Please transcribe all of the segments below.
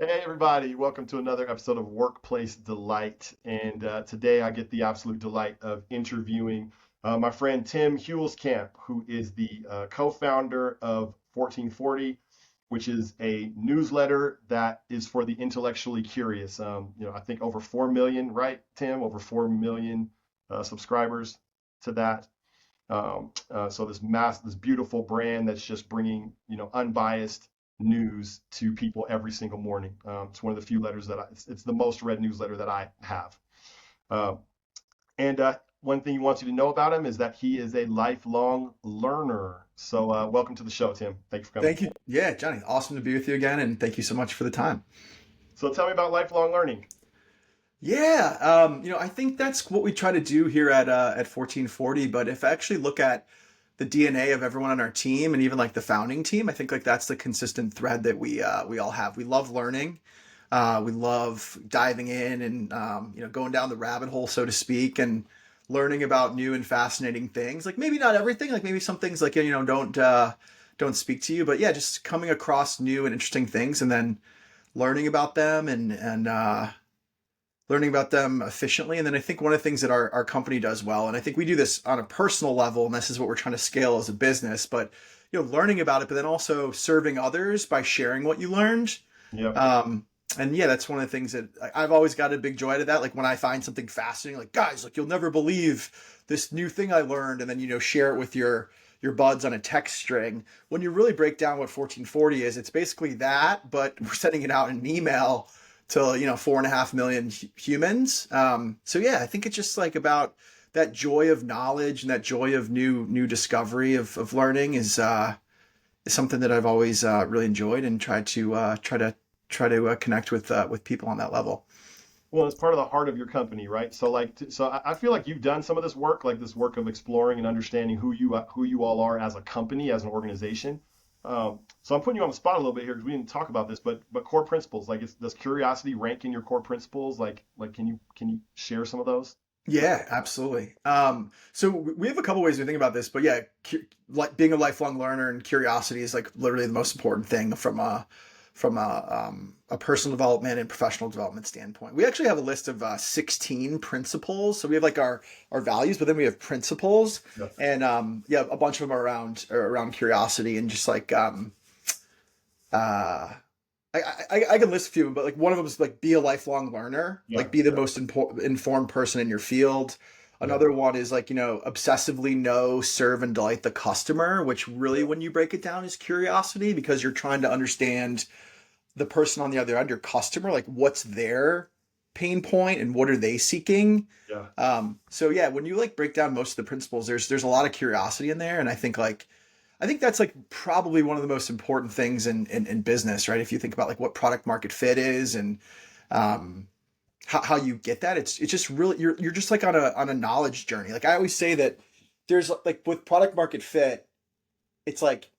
Hey everybody, welcome to another episode of Workplace Delight. And today I get the absolute delight of interviewing my friend Tim Huelskamp, who is the co-founder of 1440, which is a newsletter that is for the intellectually curious. I think over 4 million, right, Tim? Over 4 million subscribers to that. So this beautiful brand that's just bringing, unbiased news to people every single morning. It's one of the few letters it's the most read newsletter that I have. Uh, and one thing he wants you to know about him is that he is a lifelong learner. So welcome to the show, Tim. Thank you for coming. Thank you. Yeah, Johnny, awesome to be with you again, and thank you so much for the time. So tell me about lifelong learning. Yeah, I think that's what we try to do here at 1440. But if I actually look at the DNA of everyone on our team, and even like the founding team, I think like that's the consistent thread that we all have. We love learning. We love diving in and going down the rabbit hole, so to speak, and learning about new and fascinating things. Like maybe not everything. Like maybe some things like don't speak to you, but yeah, just coming across new and interesting things, and then learning about them and learning about them efficiently. And then I think one of the things that our company does well, and I think we do this on a personal level, and this is what we're trying to scale as a business, but learning about it, but then also serving others by sharing what you learned. Yep. And yeah, that's one of the things that I've always got a big joy out of that. Like when I find something fascinating, like guys, like you'll never believe this new thing I learned, and then share it with your buds on a text string. When you really break down what 1440 is, it's basically that, but we're sending it out in an email to 4.5 million humans. So yeah, I think it's just like about that joy of knowledge and that joy of new discovery of learning is something that I've always really enjoyed and try to connect with people on that level. Well, it's part of the heart of your company, right? So I feel like you've done some of this work, like this work of exploring and understanding who you all are as a company, as an organization. So I'm putting you on the spot a little bit here because we didn't talk about this, but core principles, like does curiosity rank in your core principles? Like can you share some of those? Yeah, absolutely. So we have a couple ways to think about this, but yeah, like being a lifelong learner and curiosity is like literally the most important thing from a personal development and professional development standpoint. We actually have a list of 16 principles. So we have like our values, but then we have principles, Yes. and yeah, a bunch of them are around curiosity and just like uh, I can list a few, but like one of them is like be a lifelong learner, Yeah. like be the Yeah. most informed person in your field. Yeah. Another one is like, obsessively know, serve, and delight the customer, which really, when you break it down, is curiosity because you're trying to understand the person on the other end, your customer, like what's their pain point and what are they seeking. Yeah. So yeah, when you like break down most of the principles, there's a lot of curiosity in there, and I think that's like probably one of the most important things in business, right? If you think about like what product market fit is and um, how you get that, it's just really you're just like on a knowledge journey. Like I always say that there's like with product market fit, it's like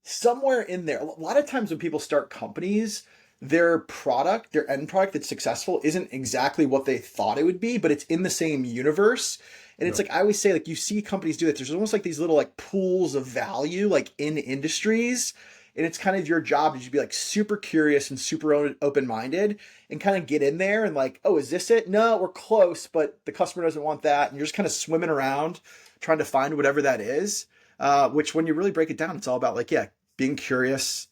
somewhere in there. A lot of times when people start companies, their end product that's successful isn't exactly what they thought it would be, but it's in the same universe. And Yeah. it's like I always say, like you see companies do it. There's almost like these little like pools of value, like in industries. And it's kind of your job to just be like super curious and super open minded and kind of get in there and like, oh, is this it? No, we're close, but the customer doesn't want that. And you're just kind of swimming around trying to find whatever that is. Which when you really break it down, it's all about like, yeah, being curious,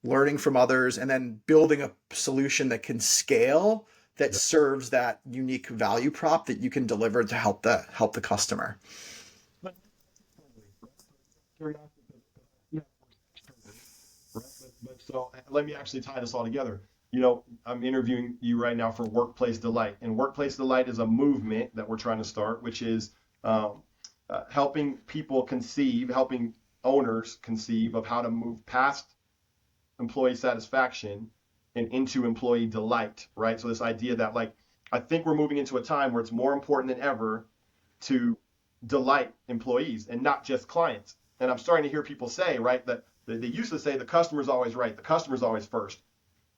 learning from others, and then building a solution that can scale that Yeah. serves that unique value prop that you can deliver to help the customer. But curiosity, yeah, of course, externally, right? But so let me actually tie this all together. I'm interviewing you right now for Workplace Delight, and Workplace Delight is a movement that we're trying to start, which is um, helping owners conceive of how to move past employee satisfaction and into employee delight, right? So this idea that like I think we're moving into a time where it's more important than ever to delight employees and not just clients. And I'm starting to hear people say, right, that they used to say the customer's always right, the customer's always first.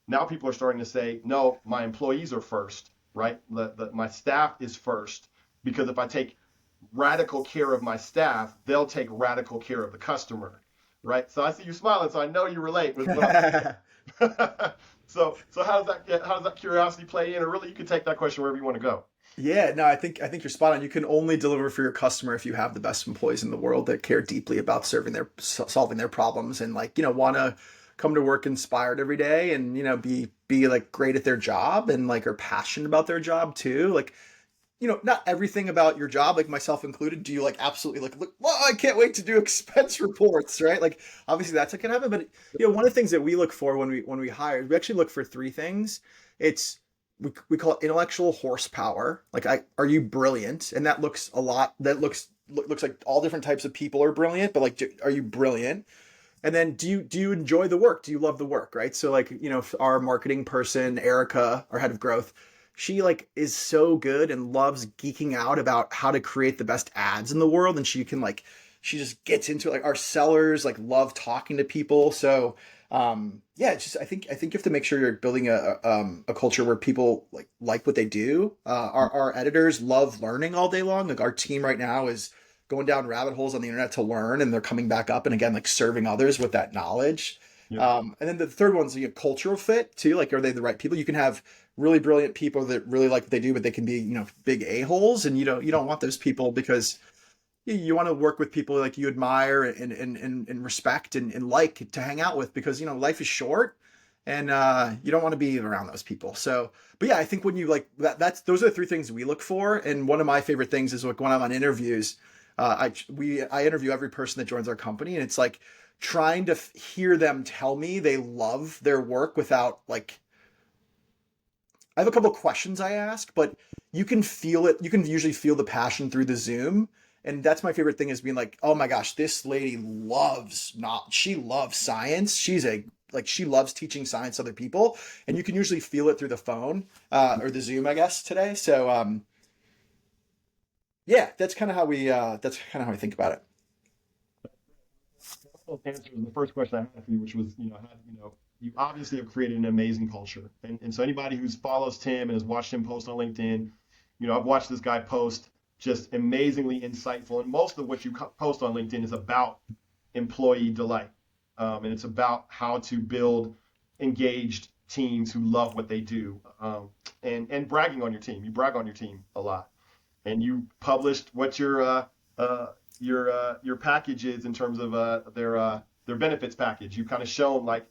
Now people are starting to say, no, my employees are first, right? My staff is first because if I take radical care of my staff, they'll take radical care of the customer, right? So I see you smiling, so I know you relate with what I'm saying. So how does that curiosity play in? Or really, you can take that question wherever you want to go. Yeah, no, I think you're spot on. You can only deliver for your customer if you have the best employees in the world that care deeply about solving their problems and like, want to come to work inspired every day and, be like great at their job and like are passionate about their job too. Like, not everything about your job, like myself included, do you like absolutely like, look, well, I can't wait to do expense reports, right? Like obviously that's not gonna happen, but one of the things that we look for when we hire, we actually look for three things. It's we call it intellectual horsepower. Like are you brilliant? And that looks a lot that looks like all different types of people are brilliant, but like are you brilliant? And then do you enjoy the work? Do you love the work, right? So like, our marketing person, Erica, our head of growth, she like is so good and loves geeking out about how to create the best ads in the world. And she just gets into it. Like our sellers like love talking to people. So yeah, it's just I think you have to make sure you're building a culture where people like what they do. Our editors love learning all day long. Like our team right now is going down rabbit holes on the internet to learn, and they're coming back up and again like serving others with that knowledge. Yep. And then the third one's cultural fit too. Like, are they the right people? You can have really brilliant people that really like what they do, but they can be big a-holes, and you don't want those people because you want to work with people like you admire and respect and like to hang out with because life is short and you don't want to be around those people. So but yeah, I think when you like that's those are the three things we look for. And one of my favorite things is like when I'm on interviews, I interview every person that joins our company, and it's like trying to hear them tell me they love their work without like I have a couple of questions I ask, but you can feel it. You can usually feel the passion through the Zoom. And that's my favorite thing is being like, oh my gosh, this lady she loves science. She loves teaching science to other people. And you can usually feel it through the phone, or the Zoom, I guess, today. So, yeah, that's kind of how I think about it. Answer the first question I had for you, which was, you obviously have created an amazing culture. And so anybody who's follows Tim and has watched him post on LinkedIn, I've watched this guy post just amazingly insightful. And most of what you post on LinkedIn is about employee delight. And it's about how to build engaged teams who love what they do. And bragging on your team. You brag on your team a lot. And you published what your package is in terms of their benefits package. You've kind of shown like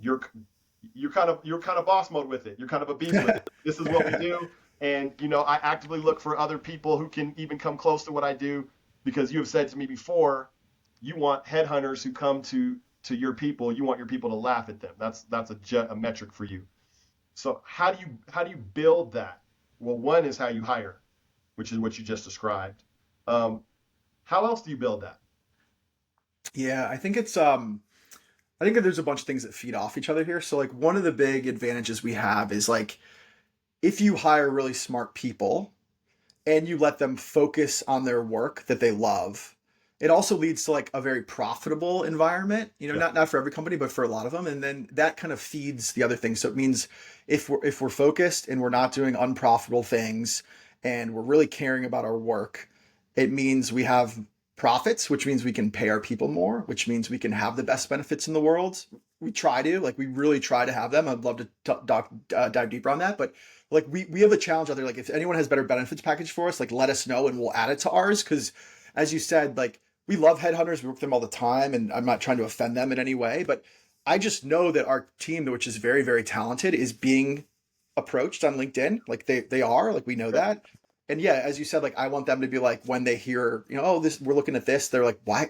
you're you're kind of boss mode with it. You're kind of a beast with it. This is what we do, and I actively look for other people who can even come close to what I do because you have said to me before, you want headhunters who come to your people. You want your people to laugh at them. That's a metric for you. So how do you build that? Well, one is how you hire, which is what you just described. Um, how else do you build that? Yeah, I think that there's a bunch of things that feed off each other here. So like one of the big advantages we have is like if you hire really smart people and you let them focus on their work that they love, it also leads to like a very profitable environment. Yeah. Not for every company, but for a lot of them. And then that kind of feeds the other things. So it means if we're focused and we're not doing unprofitable things and we're really caring about our work, it means we have profits, which means we can pay our people more, which means we can have the best benefits in the world. We really try to have them. I'd love to dive deeper on that, but like we have a challenge out there. Like if anyone has better benefits package for us, like let us know and we'll add it to ours. Because as you said, like we love headhunters, we work with them all the time, and I'm not trying to offend them in any way, but I just know that our team, which is very, very talented, is being approached on LinkedIn. Like they are, like we know Okay. that. And yeah, as you said, like I want them to be like when they hear, oh, this we're looking at this, they're like, why?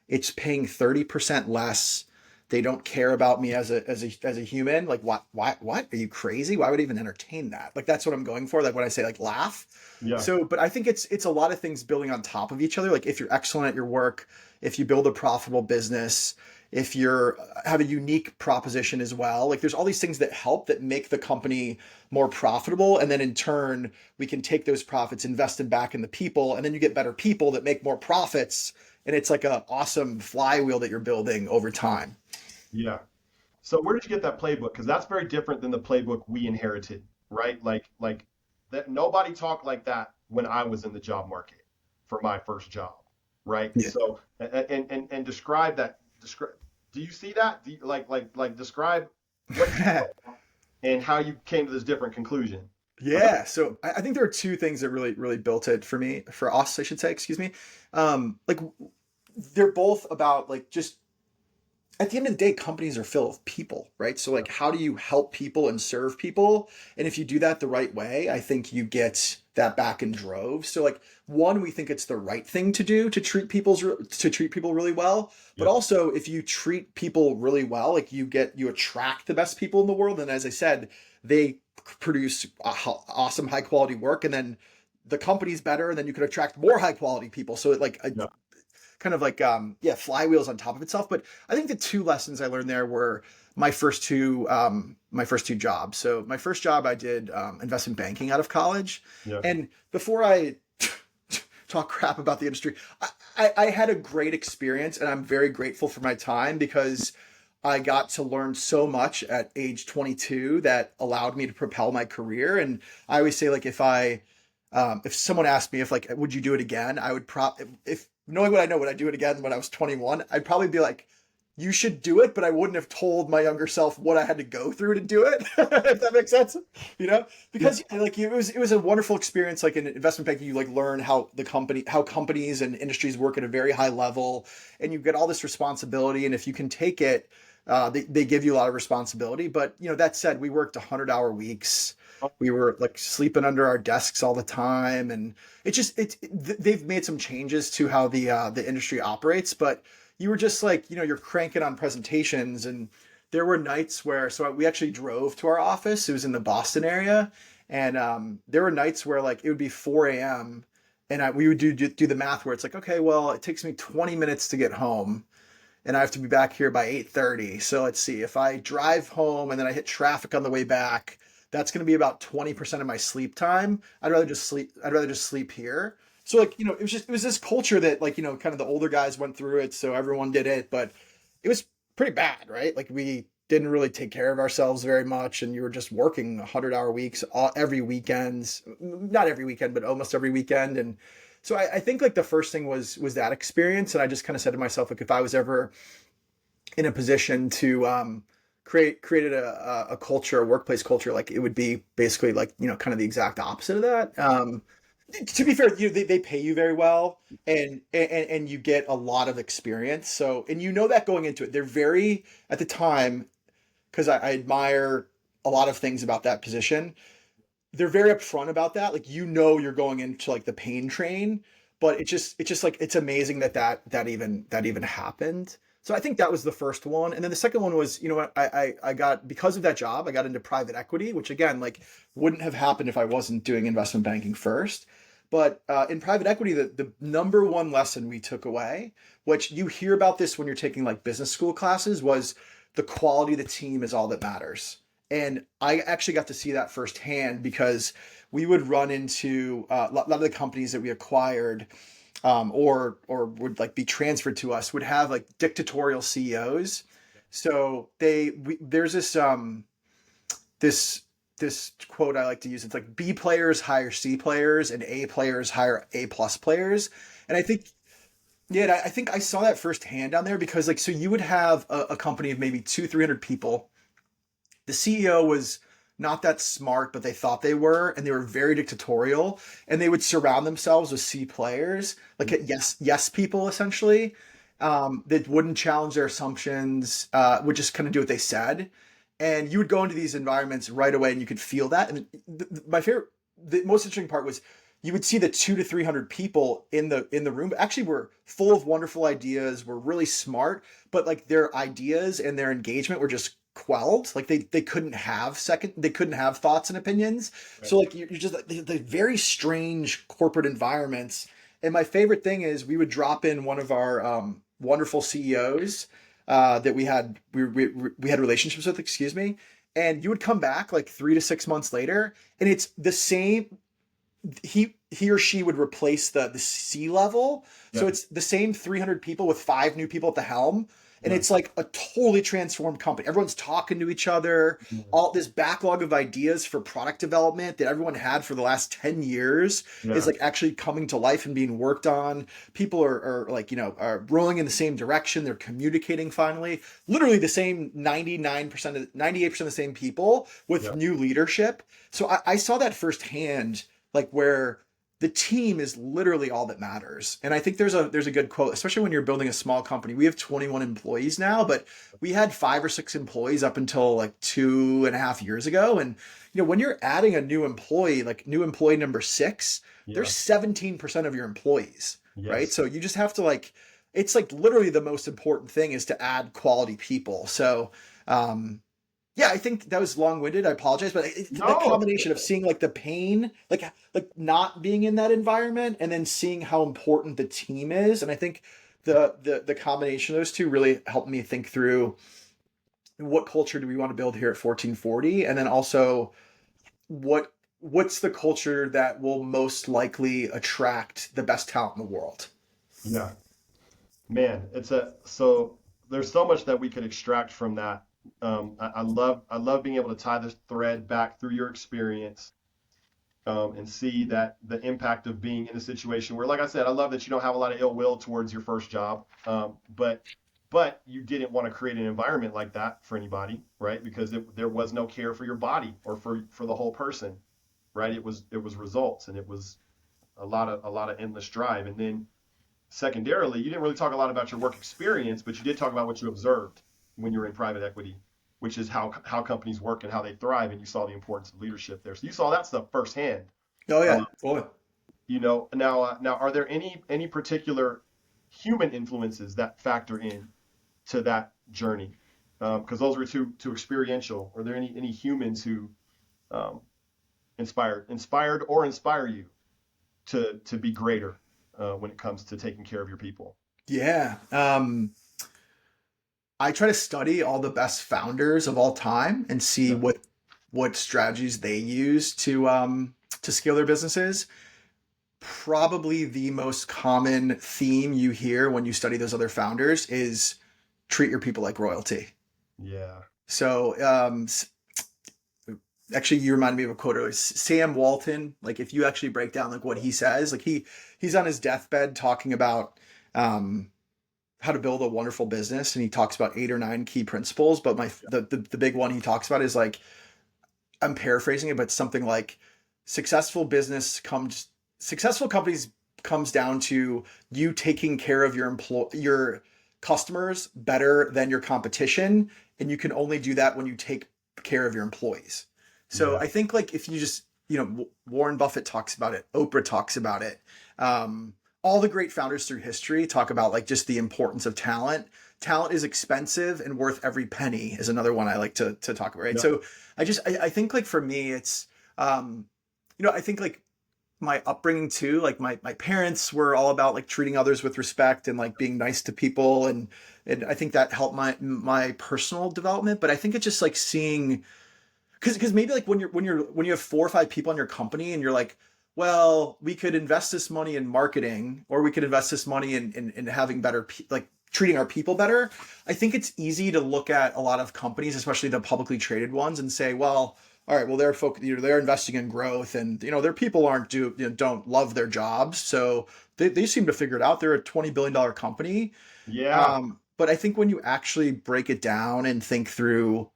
It's paying 30% less. They don't care about me as a human. Like what? Are you crazy? Why would I even entertain that? Like that's what I'm going for. Like when I say like laugh. Yeah. So, but I think it's a lot of things building on top of each other. Like if you're excellent at your work, if you build a profitable business, if you're have a unique proposition as well, like there's all these things that help that make the company more profitable, and then in turn we can take those profits, invest them back in the people, and then you get better people that make more profits, and it's like a awesome flywheel that you're building over time. Yeah. So where did you get that playbook? Because that's very different than the playbook we inherited, right? Like that nobody talked like that when I was in the job market for my first job, right? Yeah. So and describe that. Describe. Do you see that? Do you, like describe what you and how you came to this different conclusion. Yeah, so I think there are two things that really built it for me, for us, I should say, excuse me. Like they're both about like just at the end of the day, companies are filled with people, right? So like how do you help people and serve people? And if you do that the right way, I think you get that back in droves. So like one, we think it's the right thing to do to treat people really well. But Yep. also if you treat people really well, like you attract the best people in the world. And as I said, they produce awesome high quality work, and then the company's better, and then you can attract more high quality people. So it like Yep. kind of like yeah, flywheels on top of itself. But I think the two lessons I learned there were my first two jobs. So my first job I did investment banking out of college, Yep. and before I talk crap about the industry, I had a great experience, and I'm very grateful for my time because I got to learn so much at age 22 that allowed me to propel my career. And I always say, like, if someone asked me if like, would you do it again? I would if knowing what I know, would I do it again when I was 21? I'd probably be like, you should do it, but I wouldn't have told my younger self what I had to go through to do it. If that makes sense, you know, Yep. because like it was a wonderful experience. Like in investment banking, you like learn how companies and industries work at a very high level, and you get all this responsibility. And if you can take it, they give you a lot of responsibility. But you know, that said, we worked 100-hour weeks. We were like sleeping under our desks all the time, and they've made some changes to how the industry operates. But you were just like, you know, you're cranking on presentations, and there were nights where so we actually drove to our office. It was in the Boston area, and there were nights where like it would be 4 a.m. and we would do the math where it's like, okay, well, it takes me 20 minutes to get home, and I have to be back here by 8:30. So let's see, if I drive home and then I hit traffic on the way back, that's going to be about 20% of my sleep time. I'd rather just sleep here. So like, you know, it was this culture that like, you know, kind of the older guys went through it, so everyone did it, but it was pretty bad, right? Like we didn't really take care of ourselves very much, and you were just working 100-hour weeks every weekends, not every weekend, but almost every weekend. And so I think like the first thing was that experience, and I just kind of said to myself, like if I was ever in a position to created a culture, a workplace culture, like it would be basically like, you know, kind of the exact opposite of that. To be fair, they pay you very well, and you get a lot of experience. So, and you know that going into it, they're very at the time, because I admire a lot of things about that position. They're very upfront about that. Like, you know, you're going into like the pain train, but it's just like it's amazing that even happened. So I think that was the first one, and then the second one was, you know what, I got, because of that job, I got into private equity, which again, like wouldn't have happened if I wasn't doing investment banking first. But in private equity, the number one lesson we took away, which you hear about this when you're taking like business school classes, was the quality of the team is all that matters. And I actually got to see that firsthand because we would run into a lot of the companies that we acquired, or would like be transferred to us, would have like dictatorial CEOs. So there's this quote I like to use. It's like B players hire C players and A players hire A plus players. And I think, yeah, I think I saw that firsthand down there because like, so you would have a company of maybe 300 people. The CEO was not that smart, but they thought they were, and they were very dictatorial, and they would surround themselves with C players, like yes people essentially, that wouldn't challenge their assumptions, would just kind of do what they said. And you would go into these environments right away, and you could feel that. And the most interesting part was you would see the 200 to 300 people in the room actually were full of wonderful ideas, were really smart, but like their ideas and their engagement were just quelled. Like they couldn't have thoughts and opinions. Right. So like you're just like the very strange corporate environments. And my favorite thing is we would drop in one of our wonderful CEOs that we had relationships with, excuse me, and you would come back like 3 to 6 months later, and it's the same. He or she would replace the C level, so Yep. it's the same 300 people with 5 new people at the helm, And Nice. it's like a totally transformed company. Everyone's talking to each other. All this backlog of ideas for product development that everyone had for the last 10 years is Yeah. like actually coming to life and being worked on. People are like, are rolling in the same direction. They're communicating finally. Literally the same 99% of 98% of the same people with Yeah. new leadership. So I saw that firsthand, like where the team is literally all that matters. And I think there's a good quote, especially when you're building a small company. We have 21 employees now, but we had 5 or 6 employees up until like 2.5 years ago. And when you're adding a new employee, like new employee number 6, there's Yeah. 17% of your employees, right? Yes. So you just have to like, it's like literally the most important thing is to add quality people. So yeah, I think that was long-winded. I apologize, but that No, it's combination of good. seeing like the pain, like not being in that environment, and then seeing how important the team is, and I think the combination of those two really helped me think through what culture do we want to build here at 1440, and then also what's the culture that will most likely attract the best talent in the world. Yeah. Man, so there's so much that we could extract from that. I love being able to tie this thread back through your experience, and see that the impact of being in a situation where, like I said, I love that you don't have a lot of ill will towards your first job, but you didn't want to create an environment like that for anybody, right? Because there was no care for your body or for the whole person, right? It was results, and it was a lot of endless drive, and then secondarily, you didn't really talk a lot about your work experience, but you did talk about what you observed when you were in private equity, which is how companies work and how they thrive, and you saw the importance of leadership there. So you saw that stuff firsthand. Oh Uh, yeah, boy. now, are there any particular human influences that factor in to that journey? Because those were too experiential. Are there any humans who um, inspired or inspire you to be greater when it comes to taking care of your people? Yeah. I try to study all the best founders of all time and see Yeah. what strategies they use to scale their businesses. Probably the most common theme you hear when you study those other founders is treat your people like royalty. Yeah. So actually, you reminded me of a quote earlier. Sam Walton, like if you actually break down like what he says, like he's on his deathbed talking about um, how to build a wonderful business, and he talks about 8 or 9 key principles. But the big one he talks about is like, I'm paraphrasing it, but something like successful companies comes down to you taking care of your customers better than your competition, and you can only do that when you take care of your employees. So Yeah. I think like if you just Warren Buffett talks about it, Oprah talks about it. All the great founders through history talk about like just the importance of talent. Talent is expensive and worth every penny is another one I like to talk about. Right. Yep. So I think like for me it's I think like my upbringing too, like my parents were all about like treating others with respect and like being nice to people, and I think that helped my personal development. But I think it's just like seeing, because maybe like when you have 4 or 5 people in your company and you're like, well, we could invest this money in marketing, or we could invest this money in having better like treating our people better. I think it's easy to look at a lot of companies, especially the publicly traded ones, and say, well, all right, well they're investing in growth, and their people don't love their jobs, so they seem to figure it out. They're a $20 billion company. Yeah. But I think when you actually break it down and think through,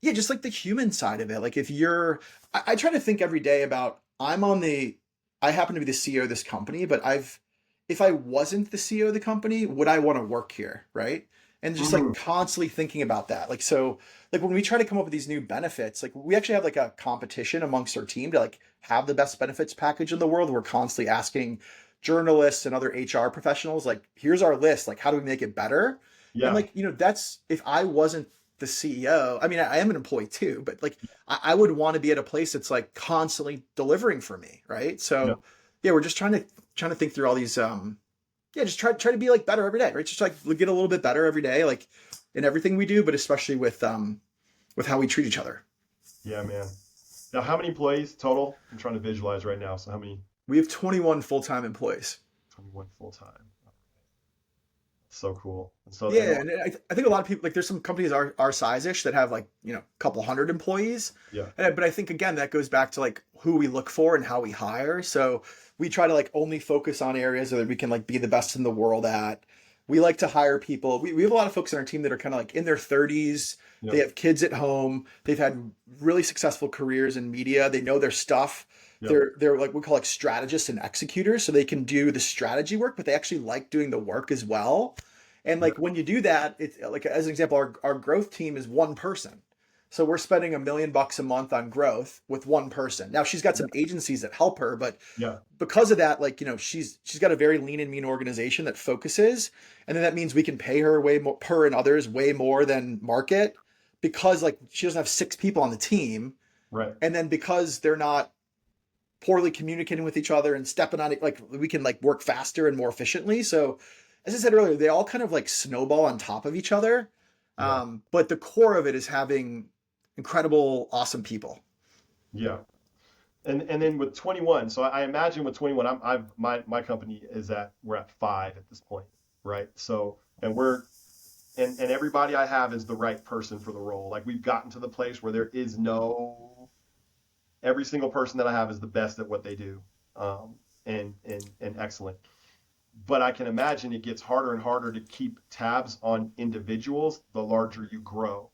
yeah, just like the human side of it. Like if I try to think every day about, I happen to be the CEO of this company, but if I wasn't the CEO of the company, would I want to work here? Right. And just like Mhm. constantly thinking about that. Like, so like when we try to come up with these new benefits, like we actually have like a competition amongst our team to like have the best benefits package in the world. We're constantly asking journalists and other HR professionals, like, here's our list. Like, how do we make it better? And Yeah. like, that's, if I wasn't the CEO. I mean, I am an employee too, but like I would want to be at a place that's like constantly delivering for me, right? Yeah. So yeah, we're just trying to think through all these yeah, just try to be like better every day, right? Just like get a little bit better every day, like in everything we do, but especially with how we treat each other. Yeah, man. Now, how many employees total? I'm trying to visualize right now. So how many? We have 21 full-time employees. 21 full time. So cool. So, and Yeah, and I think a lot of people like there's some companies our size-ish that have like, a couple hundred employees. yeah, But I think again that goes back to like who we look for and how we hire. So we try to like only focus on areas that we can like be the best in the world at. We like to hire people. We have a lot of folks on our team that are kind of like in their 30s. They yep, have kids at home. They've had really successful careers in media. They know their stuff. yep, They're like we call like strategists and executors, so they can do the strategy work, but they actually like doing the work as well. And yep, like when you do that, it's like as an example, our growth team is one person. So we're spending $1 million a month on growth with one person. Now she's got some yeah, agencies that help her, but yeah, because of that, like, she's got a very lean and mean organization that focuses. And then that means we can pay her way more, her and others way more than market, because like she doesn't have 6 people on the team. right. And then because they're not poorly communicating with each other and stepping on it, like we can like work faster and more efficiently. So as I said earlier, they all kind of like snowball on top of each other. Yeah, But the core of it is having incredible, awesome people. yeah. And then with 21, so I imagine with 21, my company is we're at 5 at this point, right? So, and and everybody I have is the right person for the role. Like we've gotten to the place where there is no, every single person that I have is the best at what they do, and excellent. But I can imagine it gets harder and harder to keep tabs on individuals the larger you grow.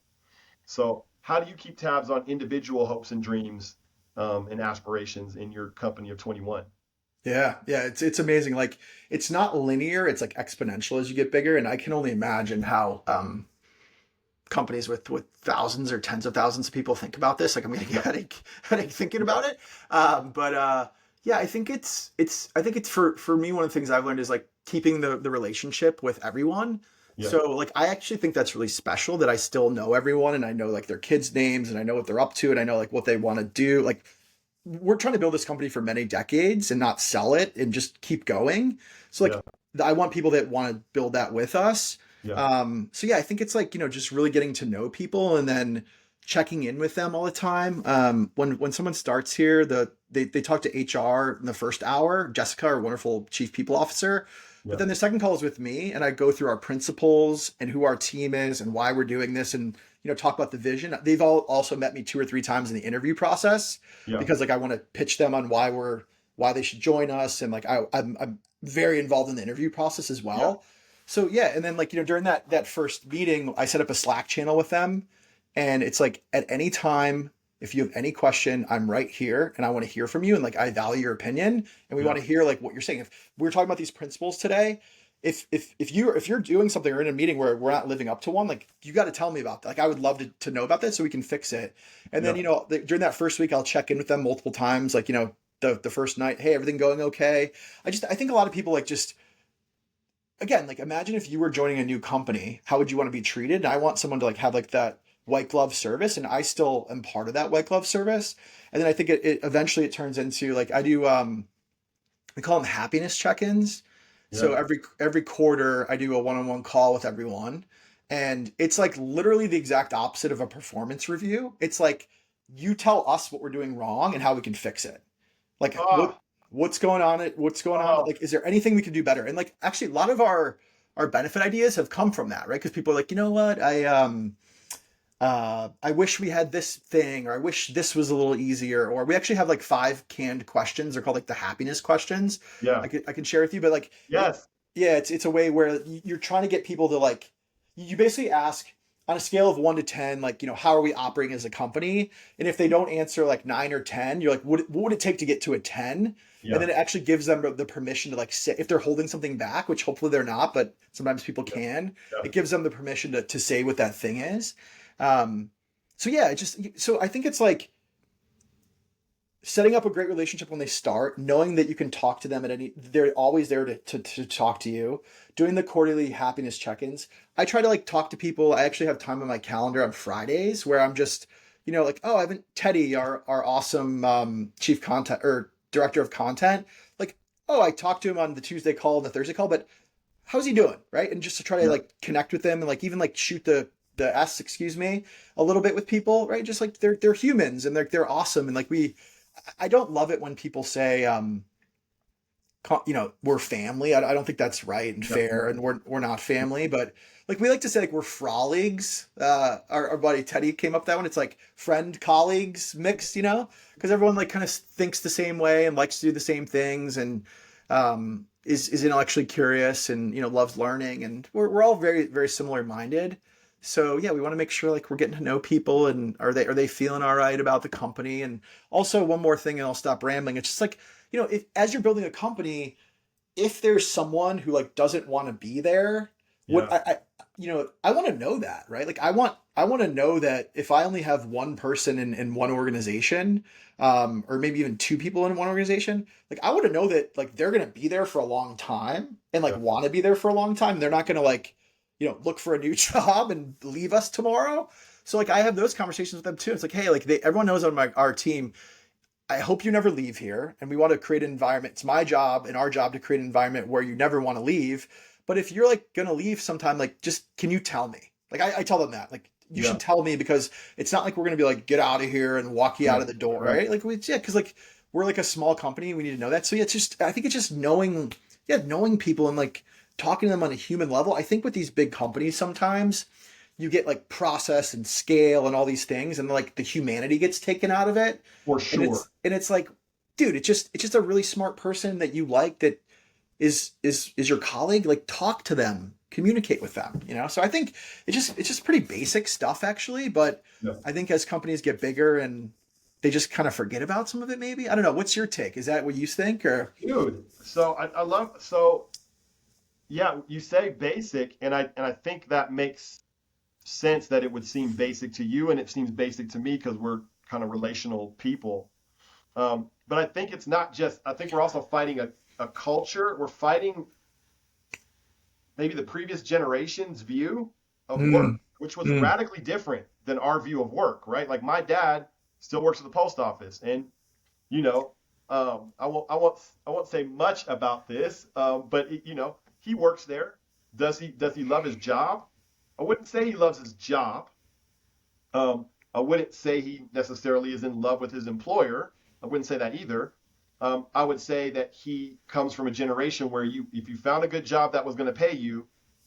So how do you keep tabs on individual hopes and dreams, and aspirations in your company of 21? Yeah, yeah, it's amazing. Like it's not linear; it's like exponential as you get bigger. And I can only imagine how companies with thousands or tens of thousands of people think about this. Like I'm getting a Yeah, headache thinking yeah, about it. But yeah, I think it's for me one of the things I've learned is like keeping the relationship with everyone. yeah, So like I actually think that's really special that I still know everyone and I know like their kids' names and I know what they're up to and I know like what they want to do. Like we're trying to build this company for many decades and not sell it and just keep going. So like yeah, I want people that want to build that with us. yeah, So yeah, I think it's like, just really getting to know people and then checking in with them all the time. When someone starts here, they talk to HR in the first hour, Jessica, our wonderful chief people officer. But yeah, then the second call is with me and I go through our principles and who our team is and why we're doing this and talk about the vision. They've all also met me 2 or 3 times in the interview process yeah, because like I want to pitch them on why they should join us and like I'm very involved in the interview process as yeah, well. So yeah, and then like during that first meeting, I set up a Slack channel with them, and it's like at any time if you have any question, I'm right here and I want to hear from you and like I value your opinion and we yeah, want to hear like what you're saying. If we're talking about these principles today, if you're doing something or in a meeting where we're not living up to one, like you got to tell me about that. Like I would love to know about that so we can fix it. And then yeah, during that first week, I'll check in with them multiple times. Like the first night, hey, everything going okay? I think a lot of people like just again like imagine if you were joining a new company, how would you want to be treated? And I want someone to like have like that white glove service, and I still am part of that white glove service. And then I think it eventually it turns into like I do we call them happiness check-ins. So yeah. every quarter I do a one-on-one call with everyone. And it's like literally the exact opposite of a performance review. It's like you tell us what we're doing wrong and how we can fix it. Like Oh, what's going on? oh, Like is there anything we can do better? And like actually a lot of our benefit ideas have come from that, right? Because people are like, you know what? I wish we had this thing, or I wish this was a little easier, or we actually have like 5 canned questions. They're called like the happiness questions. yeah, I can share with you, but like yes, yeah, it's a way where you're trying to get people to like you basically ask on a scale of 1 to 10, like how are we operating as a company? And if they don't answer like 9 or 10, you're like, what would it take to get to a 10? And yeah, then it actually gives them the permission to like sit if they're holding something back, which hopefully they're not, but sometimes people yeah, can. yeah, It gives them the permission to say what that thing is. Um, so yeah, so I think it's like setting up a great relationship when they start, knowing that you can talk to them at they're always there to talk to you, doing the quarterly happiness check-ins. I try to like talk to people. I actually have time on my calendar on Fridays where I'm just, like, oh, I haven't Teddy, our awesome chief content or director of content. Like, oh, I talked to him on the Tuesday call and the Thursday call, but how's he doing? Right. And just to try to yeah, like connect with them and like even like shoot the S, excuse me, a little bit with people, right? Just like they're humans and they're awesome. And like I don't love it when people say, we're family. I don't think that's right and Yep. fair, and we're not family. But like we like to say, like we're froligs. Our buddy Teddy came up with that one. It's like friend colleagues mixed, because everyone like kind of thinks the same way and likes to do the same things, and is intellectually curious, and loves learning, and we're all very very similar minded. So yeah, we want to make sure like we're getting to know people, and are they feeling all right about the company? And also one more thing, and I'll stop rambling. It's just like, if as you're building a company, if there's someone who like doesn't want to be there, what Yeah. I want to know that, right? Like I want to know that if I only have one person in one organization, or maybe even two people in one organization, like I want to know that like they're gonna be there for a long time and like Yeah. want to be there for a long time. They're not gonna like, look for a new job and leave us tomorrow. So like I have those conversations with them too. It's like, hey, like everyone knows on our team, I hope you never leave here. And we want to create an environment. It's my job and our job to create an environment where you never want to leave. But if you're like going to leave sometime, like just, can you tell me? Like I tell them that, like, you Yeah. should tell me, because it's not like we're going to be like, get out of here and walk you out Right. of the door. Right. Right. Like yeah. Cause like we're like a small company. We need to know that. So yeah, I think it's just knowing people and like talking to them on a human level. I think with these big companies, sometimes you get like process and scale and all these things, and like the humanity gets taken out of it. For And sure. it's like, dude, it's just a really smart person that you like, that is your colleague. Like talk to them, communicate with them. So I think it's just pretty basic stuff actually, but Yeah. I think as companies get bigger and they just kind of forget about some of it, maybe. I don't know. What's your take? Is that what you think, or? Dude, so I love, so yeah, you say basic, and I think that makes sense that it would seem basic to you, and it seems basic to me because we're kind of relational people. But I think it's not just, I think we're also fighting a culture. We're fighting maybe the previous generation's view of work, Mm, which was mm, radically different than our view of work, right? Like my dad still works at the post office, and you know, I won't say much about this, but he works there. Does he love his job? I wouldn't say he loves his job. I wouldn't say he necessarily is in love with his employer. I wouldn't say that either. I would say that he comes from a generation where if you found a good job that was going to pay you,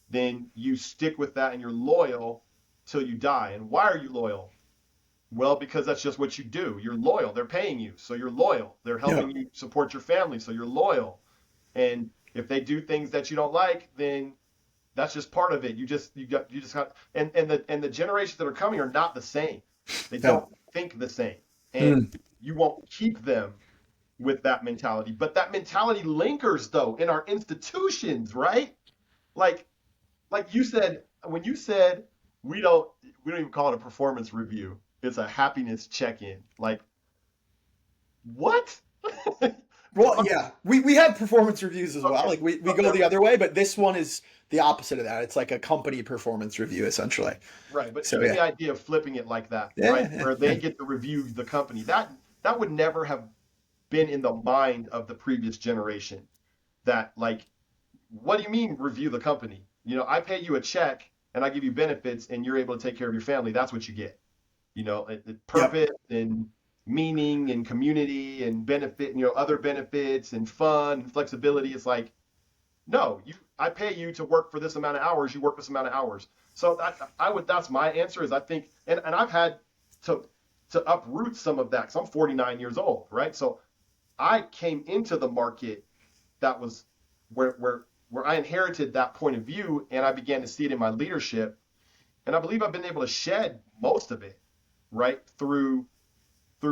then you stick with that and you're loyal till you die. And why are you loyal? Well, because that's just what you do. You're loyal. They're paying you, so you're loyal. They're yeah. helping you support your family, so you're loyal. And if they do things that you don't like, then that's just part of it. You just got, and the generations that are coming are not the same. They Yeah. don't think the same, and Mm, you won't keep them with that mentality. But that mentality lingers though in our institutions, right? Like like you said, when you said we don't even call it a performance review. It's a happiness check-in. Like what? well, yeah, we had performance reviews as well. Okay. Like we go Okay. the other way, but this one is the opposite of that. It's like a company performance review essentially. Right, but So even yeah, the idea of flipping it like that, yeah, right, yeah, where yeah. they get to review the company, that would never have been in the mind of the previous generation. That like, what do you mean review the company? I pay you a check and I give you benefits and you're able to take care of your family. That's what you get. Yep. Purpose and meaning and community and benefit, other benefits and fun and flexibility. It's like, no, I pay you to work for this amount of hours. You work this amount of hours. So that's my answer is I think, and I've had to uproot some of that because I'm 49 years old, right? So I came into the market that was where I inherited that point of view and I began to see it in my leadership. And I believe I've been able to shed most of it, right? Through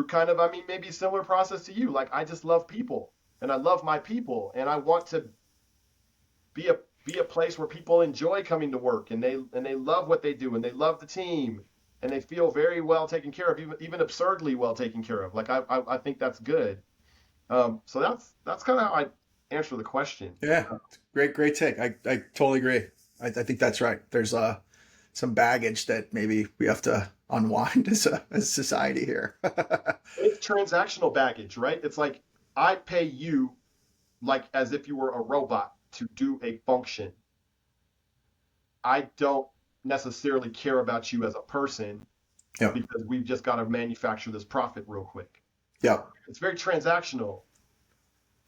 kind of, I mean, maybe a similar process to you. Like I just love people and I love my people and I want to be a place where people enjoy coming to work and they love what they do and they love the team and they feel very well taken care of, even absurdly well taken care of. Like I think that's good. So that's kind of how I answer the question. Yeah. Great take. I totally agree. I think that's right. There's some baggage that maybe we have to unwind as a society here. It's transactional baggage, right? It's like I pay you like as if you were a robot to do a function. I don't necessarily care about you as a person Yeah. because we've just got to manufacture this profit real quick. Yeah. It's very transactional.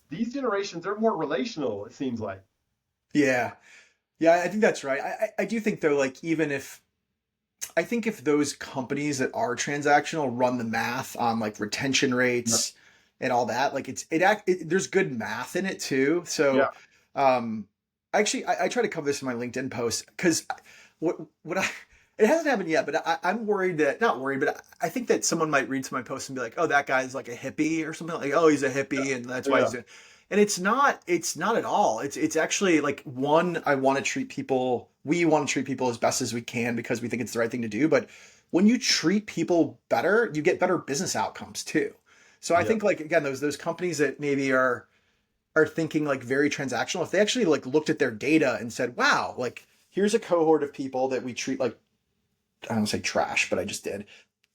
these generations, they're more relational, it seems like. Yeah. Yeah, I think that's right. I do think though, like even if I think if those companies that are transactional run the math on like retention Yeah. rates and all that, like there's good math in it too. Yeah. So, um, actually, I try to cover this in my LinkedIn post because what I it hasn't happened yet, but I'm worried that not worried, but I think that someone might read some of my posts and be like, oh, that guy's like a hippie or something like, oh, he's a hippie and that's why he's Yeah. doing. And it's not at all. It's actually like one, I want to treat people, we want to treat people as best as we can because we think it's the right thing to do. But when you treat people better, you get better business outcomes too. So I Yeah. think like again, those companies that maybe are thinking like very transactional, if they actually like looked at their data and said, wow, like here's a cohort of people that we treat like I don't say trash, but I just did.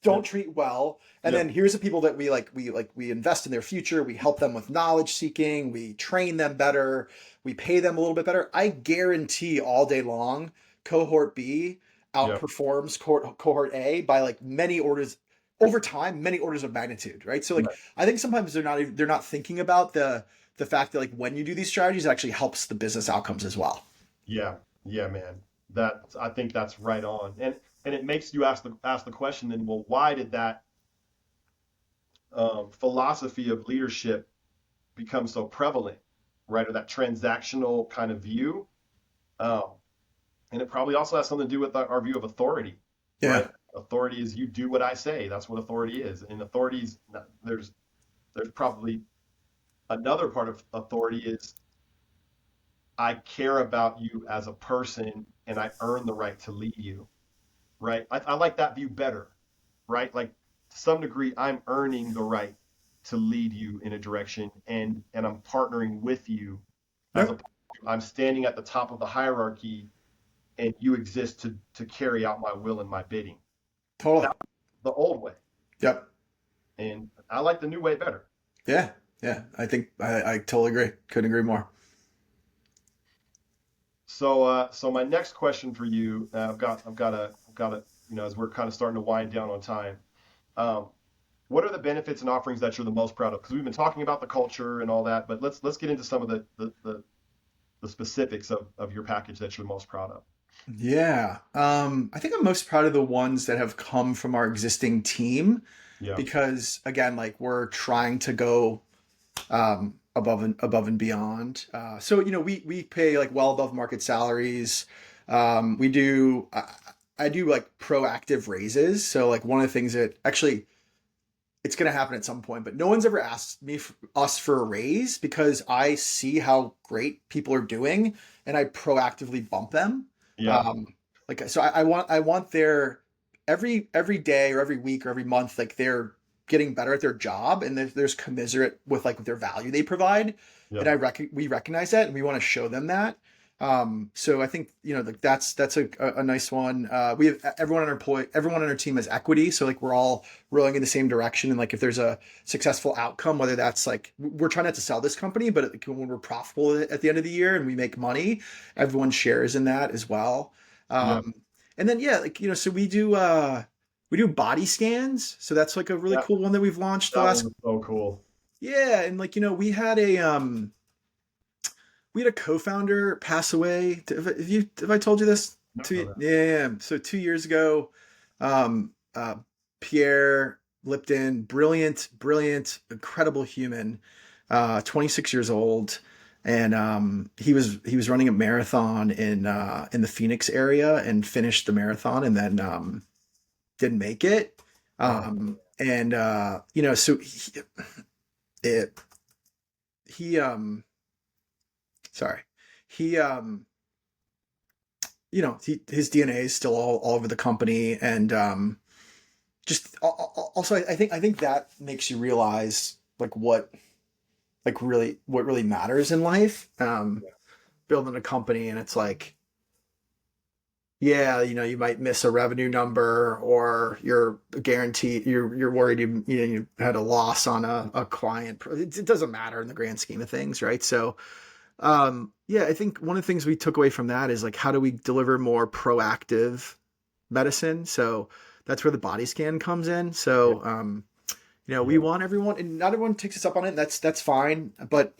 Yeah. Don't treat well. And Yeah. then here's the people that we invest in their future. We help them with knowledge seeking. We train them better. We pay them a little bit better. I guarantee all day long, cohort B Yeah. outperforms cohort A by like many orders over time, many orders of magnitude, right? So like Right. I think sometimes they're not thinking about the fact that like when you do these strategies, it actually helps the business outcomes as well. Yeah. Yeah, man. That I think that's right on. And it makes you ask the question then, well, why did that philosophy of leadership become so prevalent, right? Or that transactional kind of view. Um, and it probably also has something to do with our view of authority, Yeah. right? Authority is you do what I say. That's what authority is. And authorities, there's probably another part of authority is I care about you as a person and I earn the right to lead you, right? I like that view better, right? Like to some degree, I'm earning the right to lead you in a direction and I'm partnering with you as a Yep. I'm standing at the top of the hierarchy and you exist to carry out my will and my bidding. Totally. That's the old way. Yep. And I like the new way better. Yeah, yeah. I think I totally agree. Couldn't agree more. So my next question for you, as we're kind of starting to wind down on time. Um, what are the benefits and offerings that you're the most proud of? Because we've been talking about the culture and all that, but let's get into some of the specifics of your package that you're most proud of. Yeah. I think I'm most proud of the ones that have come from our existing team Yeah, because again, like we're trying to go above and beyond. So you know, we pay like well above market salaries. We do. I do like proactive raises. So like one of the things that actually it's going to happen at some point, but no one's ever asked us for a raise because I see how great people are doing and I proactively bump them. yeah, Um, like, so I want their every day or every week or every month, like they're getting better at their job and there's commiserate with like their value they provide. yeah, And we recognize that and we want to show them that. So I think you know like that's a nice one. We have everyone on our team has equity, so like we're all rowing in the same direction. And like if there's a successful outcome, whether that's like we're trying not to sell this company, but like, when we're profitable at the end of the year and we make money, everyone shares in that as well. yeah, Um, and then yeah, like you know, so we do body scans. So that's like a really yeah. cool one that we've launched the That one last was so cool. yeah, and like you know we had a co-founder pass away. Have I told you this? No, no, Two, no. yeah, yeah. Yeah. So 2 years ago, um, Pierre Lipton, brilliant, incredible human, 26 years old, and he was running a marathon in the Phoenix area and finished the marathon and then didn't make it. Oh, And you know, so it, he sorry, he you know, his DNA is still all over the company, and just also, I think that makes you realize like what really matters in life. Building a company, and it's like, yeah, you know, you might miss a revenue number, or you're guaranteed, you're worried you know you had a loss on a client. It doesn't matter in the grand scheme of things, right? So yeah, I think one of the things we took away from that is like how do we deliver more proactive medicine? So that's where the body scan comes in. yeah, So We Yeah. want everyone, and not everyone takes us up on it. And that's fine. But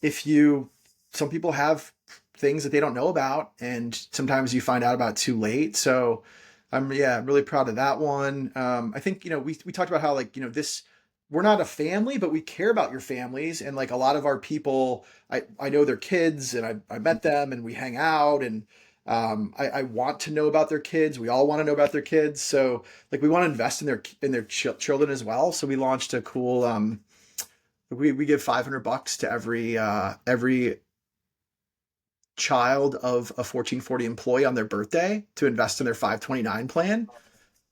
if you, some people have things that they don't know about, and sometimes you find out about it too late. So I'm really proud of that one. I think we talked about how like this, we're not a family, but we care about your families, and like a lot of our people, I know their kids, and I met them, and we hang out, and I want to know about their kids. We all want to know about their kids, so like we want to invest in their children as well. So we launched a cool we give $500 to every child of a 1440 employee on their birthday to invest in their 529 plan.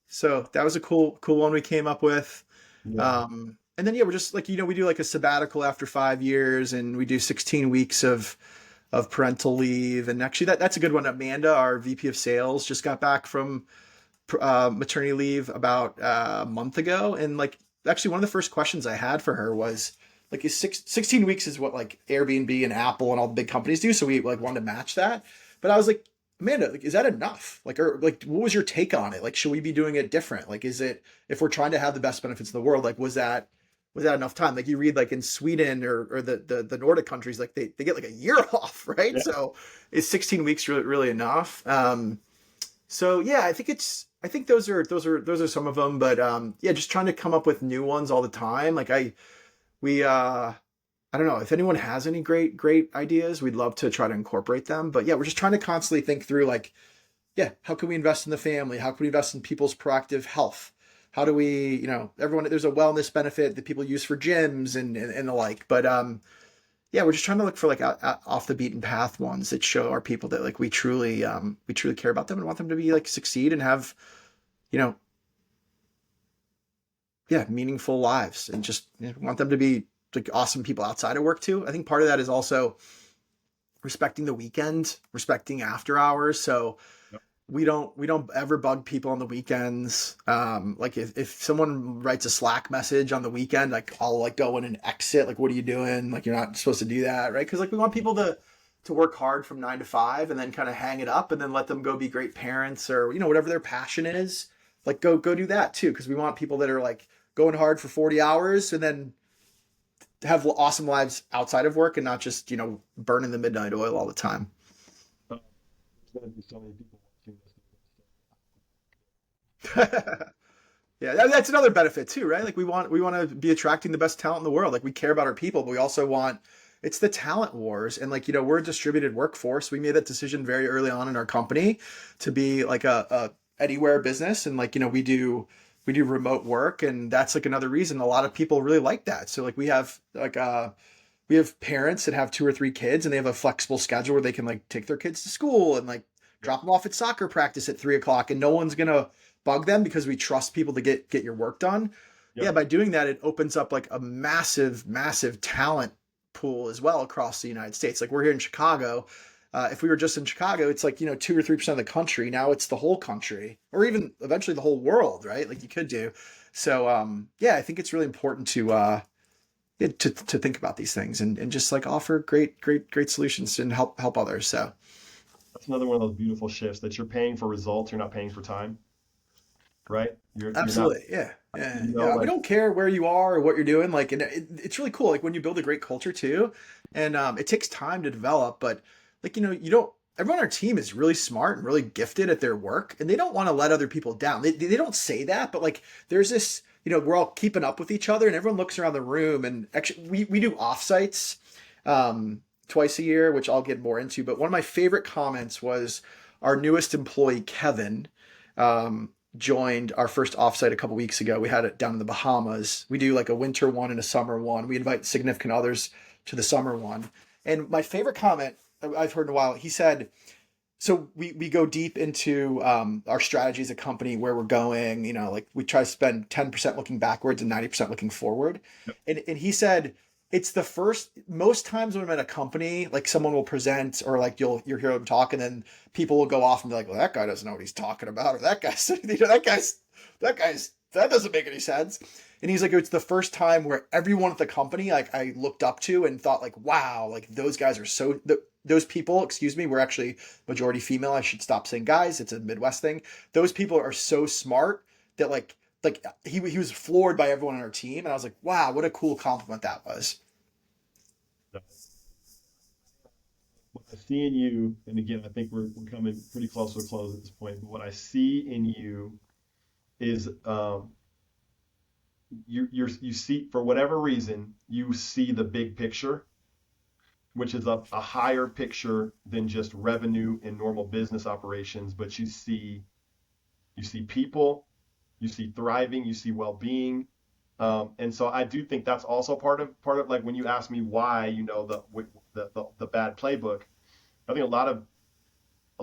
So that was a cool one we came up with. Yeah. And then yeah, we're just like we do like a sabbatical after 5 years, and we do 16 weeks of parental leave. And actually that's a good one. Amanda, our VP of sales, just got back from maternity leave about a month ago, and like actually one of the first questions I had for her was like, 16 weeks is what like Airbnb and Apple and all the big companies do, so we like wanted to match that. But I was like, Amanda, like, is that enough? Like, or like, what was your take on it? Like, should we be doing it different? Like, is it, if we're trying to have the best benefits in the world, like, was that enough time? Like, you read like in Sweden or the Nordic countries, like they get like a year off, right? Yeah. So is 16 weeks really enough? So yeah, I think those are some of them, but yeah, just trying to come up with new ones all the time. Like we I don't know if anyone has any great ideas, we'd love to try to incorporate them. But yeah, we're just trying to constantly think through like, yeah, how can we invest in the family? How can we invest in people's proactive health? How do we, everyone, there's a wellness benefit that people use for gyms and the like. But yeah, we're just trying to look for like off the beaten path ones that show our people that like we truly care about them and want them to be like succeed and have, you know, yeah, meaningful lives, and just want them to be like awesome people outside of work too. I think part of that is also respecting the weekend, respecting after hours. So Yep. we don't ever bug people on the weekends. Like if someone writes a Slack message on the weekend, like I'll like go in and exit. Like, what are you doing? Like, you're not supposed to do that, right? Because like we want people to work hard from 9 to 5 and then kind of hang it up and then let them go be great parents or whatever their passion is. Like go do that too, because we want people that are like going hard for 40 hours and then have awesome lives outside of work and not just burning the midnight oil all the time. There's going to be so many people watching this. Yeah, that's another benefit too, right? Like we want to be attracting the best talent in the world. Like we care about our people, but we also want, it's the talent wars. And like we're a distributed workforce. We made that decision very early on in our company to be like a anywhere business, and like we do remote work, and that's like another reason a lot of people really like that. So like we have parents that have 2 or 3 kids, and they have a flexible schedule where they can like take their kids to school and like Yep. drop them off at soccer practice at 3 o'clock, and no one's gonna bug them because we trust people to get your work done. Yeah, Yep. by doing that, it opens up like a massive talent pool as well across the United States. Like we're here in Chicago. If we were just in Chicago, it's like 2 or 3% of the country. Now it's the whole country, or even eventually the whole world, right? Like you could do. So yeah, I think it's really important yeah, to think about these things and just like offer great solutions and help others. So That's another one of those beautiful shifts that you're paying for results, you're not paying for time, right? You're not, absolutely, yeah, yeah. We like, don't care where you are or what you're doing. Like, and it's really cool. Like when you build a great culture too, and it takes time to develop. But like you don't. Everyone on our team is really smart and really gifted at their work, and they don't want to let other people down. They don't say that, but like there's this. We're all keeping up with each other, and everyone looks around the room. And actually, we do offsites twice a year, which I'll get more into. But one of my favorite comments was our newest employee, Kevin. Joined our first offsite a couple weeks ago. We had it down in the Bahamas. We do like a winter one and a summer one. We invite significant others to the summer one. And my favorite comment I've heard in a while, he said, so we go deep into our strategy as a company, where we're going, like we try to spend 10% looking backwards and 90% looking forward. And he said, it's the first, most times when I'm at a company, like someone will present or like you'll hear them talk, and then people will go off and be like, well, that guy doesn't know what he's talking about. Or that guy's, that doesn't make any sense. And he's like, it's the first time where everyone at the company, like I looked up to and thought like, wow, like those guys are those people, excuse me, were actually majority female. I should stop saying guys. It's a Midwest thing. Those people are so smart that like like he was floored by everyone on our team, and I was like, wow, what a cool compliment that was. What I see in you, and again, I think we're coming pretty close to a close at this point, but what I see in you is you see, for whatever reason, you see the big picture, which is a higher picture than just revenue in normal business operations, but you see people, you see thriving, you see well-being. And so I do think that's also part of like when you ask me why, the bad playbook. I think a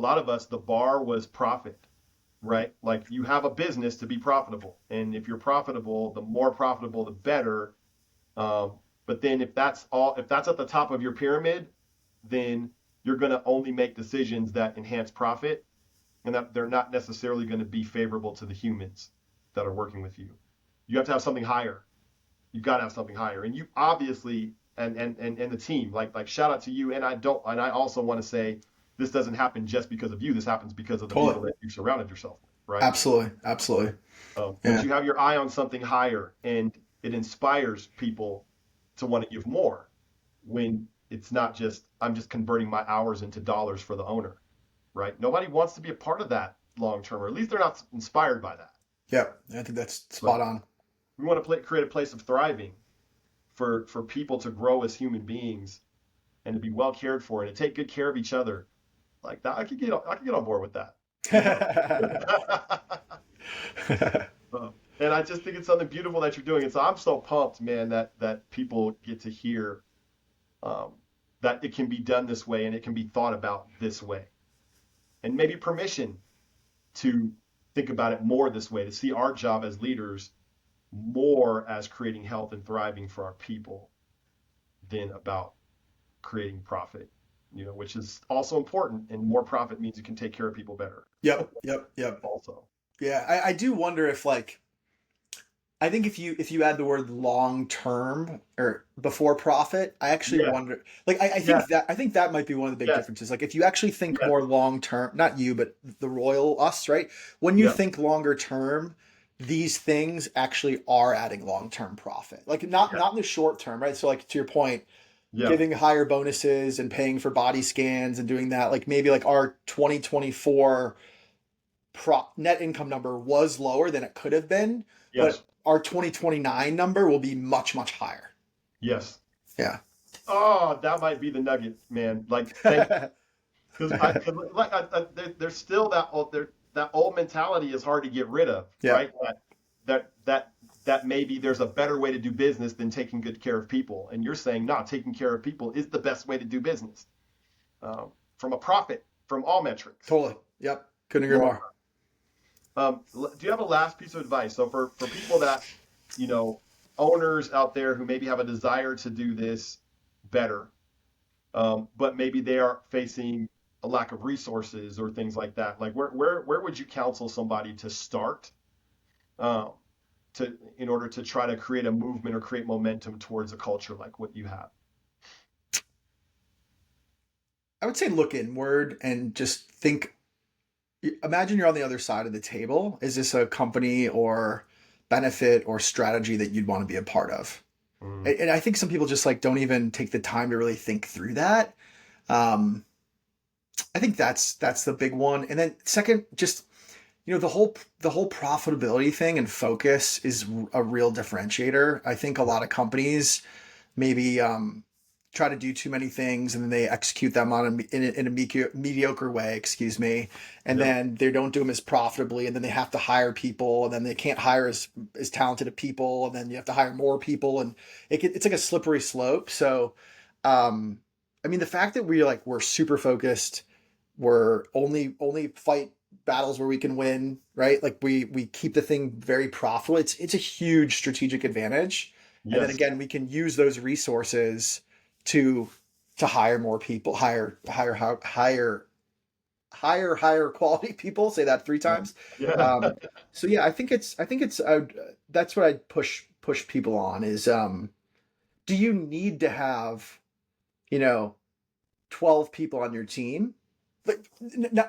lot of us, the bar was profit, right? Like you have a business to be profitable, and if you're profitable, the more profitable, the better. But then if that's at the top of your pyramid, then you're going to only make decisions that enhance profit, and that they're not necessarily going to be favorable to the humans that are working with you. You have to have something higher. You've got to have something higher, and you obviously and the team like shout out to you. And I also want to say this doesn't happen just because of you. This happens because of the people Totally. that you surrounded yourself with, right? Absolutely. Absolutely. But Yeah. you have your eye on something higher, and it inspires people to want to give more when it's not just I'm just converting my hours into dollars for the owner, right? Nobody wants to be a part of that long term, or at least they're not inspired by that. Yeah. I think that's spot Right? on. We want to create a place of thriving for people to grow as human beings and to be well cared for and to take good care of each other. Like that, I could get on board with that. You know. And I just think it's something beautiful that you're doing. And so I'm so pumped, man, that people get to hear um, that it can be done this way and it can be thought about this way, and maybe permission to think about it more this way, to see our job as leaders more as creating health and thriving for our people than about creating profit, which is also important. And more profit means you can take care of people better, Yep. Yep. Yep. also. Yeah. I do wonder if like I think if you add the word long term or before profit, I actually Yes, wonder like yes, I think that might be one of the big yes, differences. Like if you actually think yes, more long term, not you, but the royal us, right? When you yep, think longer term, these things actually are adding long term profit. Like not yes, not in the short term, right? So like to your point, yeah, giving higher bonuses and paying for body scans and doing that, like maybe like our 2024 net income number was lower than it could have been, yes, but our 2029 number will be much, much higher. yes. Yeah. Oh, that might be the nugget, man. Like, thank you. Because like there's still that old mentality is hard to get rid of, Yeah. right? That maybe there's a better way to do business than taking good care of people, and you're saying not taking care of people is the best way to do business, from a profit from all metrics. Totally. Yep. Couldn't agree Long. more. Do you have a last piece of advice? So for people that you know owners out there who maybe have a desire to do this better, but maybe they are facing a lack of resources or things like that. Like where would you counsel somebody to start, um, to in order to try to create a movement or create momentum towards a culture like what you have? I would say look inward and just think, imagine you're on the other side of the table. Is this a company or benefit or strategy that you'd want to be a part of? Mm, And I think some people just like don't even take the time to really think through that. Um, I think that's the big one. And then second, just the whole profitability thing and focus is a real differentiator. I think a lot of companies maybe try to do too many things and then they execute them in a mediocre way, excuse me, and yep. then they don't do them as profitably, and then they have to hire people, and then they can't hire as talented of people, and then you have to hire more people, and it's like a slippery slope. So, um, I mean, the fact that we're super focused, we're only fight battles where we can win, right? Like we keep the thing very profitable. It's a huge strategic advantage. And then Yes. again, we can use those resources to hire more people, higher quality people. Say that three Yeah. times. Yeah. Um, so yeah, I think it's that's what I push people on is do you need to have, you know 12 people on your team? But not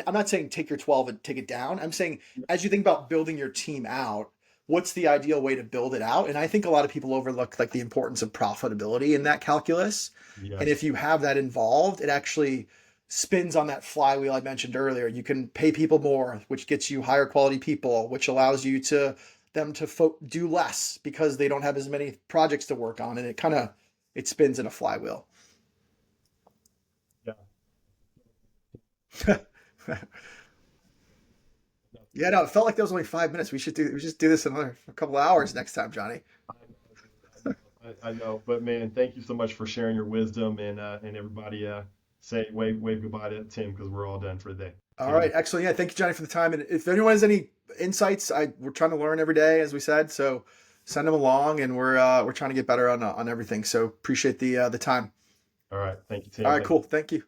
I'm not saying take your 12 and take it down. I'm saying as you think about building your team out, what's the ideal way to build it out? And I think a lot of people overlook like the importance of profitability in that calculus. And if Yes. you have that involved, it actually spins on that flywheel I mentioned earlier. You can pay people more, which gets you higher quality people, which allows you to them to do less because they don't have as many projects to work on, and it spins in a flywheel. Yeah. Yeah, no, it felt like that was only 5 minutes. We just do this another a couple of hours next time, Johnny. I know, dude. I know. But man, thank you so much for sharing your wisdom and everybody say wave goodbye to Tim because we're all done for the day. All Take right, care. excellent. Yeah, thank you, Johnny, for the time. And if anyone has any insights, we're trying to learn every day, as we said. So send them along, and we're trying to get better on everything. So appreciate the time. All right. Thank you, All Tim. right, Later. cool. Thank you.